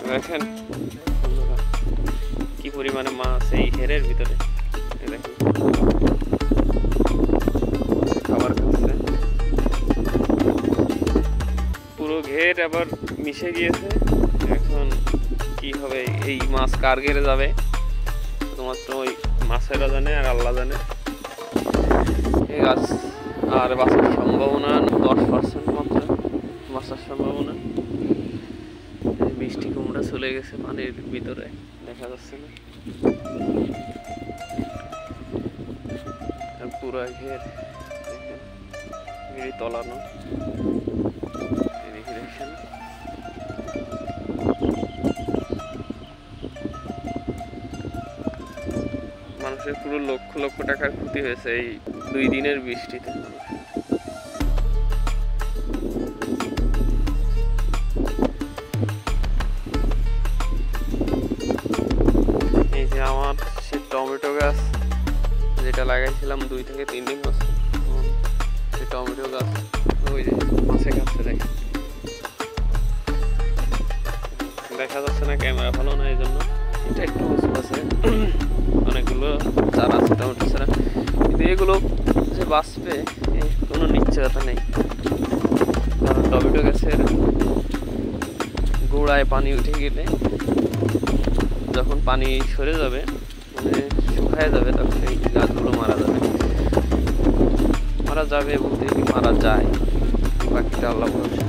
দেখেন কি পরিমাণে মাছ এই ঘেরের ভিতরে। দেখেন খাবার খাচ্ছে, পুরো ঘের আবার মিশে গিয়েছে। এখন কি হবে, এই মাছ কার ঘেরে যাবে শুধুমাত্র ওই মাছেরা জানে আর আল্লাহ জানে। এই গাছ আর বাঁচার সম্ভাবনা 10% মাত্র বাঁচার সম্ভাবনা। মিষ্টি কুমড়া চলে গেছে পানির ভিতরে, দেখা যাচ্ছে না। আর পুরো ঘের ঘেরি তলানো, দেখেন মানুষের পুরো লক্ষ লক্ষ টাকার ক্ষতি হয়েছে এই 2 দিনের বৃষ্টিতে। এই যে আমার সে টমেটো গাছ যেটা লাগাইছিলাম 2 থেকে 3 দিন হচ্ছে, সেই টমেটো গাছ ওই যে মাছে খাচ্ছে। দেখা যাচ্ছে না, ক্যামেরা ভালো না, এই জন্য এটা একটু উঁচু আছে। অনেকগুলো চারা আছে টমেটো চারা, কিন্তু এগুলো যে বাঁচবে কোনো নিশ্চয়তা নেই। কারণ টমেটো গাছের গোড়ায় পানি উঠে গেলে, যখন পানি সরে যাবে মানে শুকায় যাবে, তখন এই গাছগুলো মারা যাবে। মারা যাবে বলতে কি মারা যায়, বাকিটা আল্লাহ ভরসা।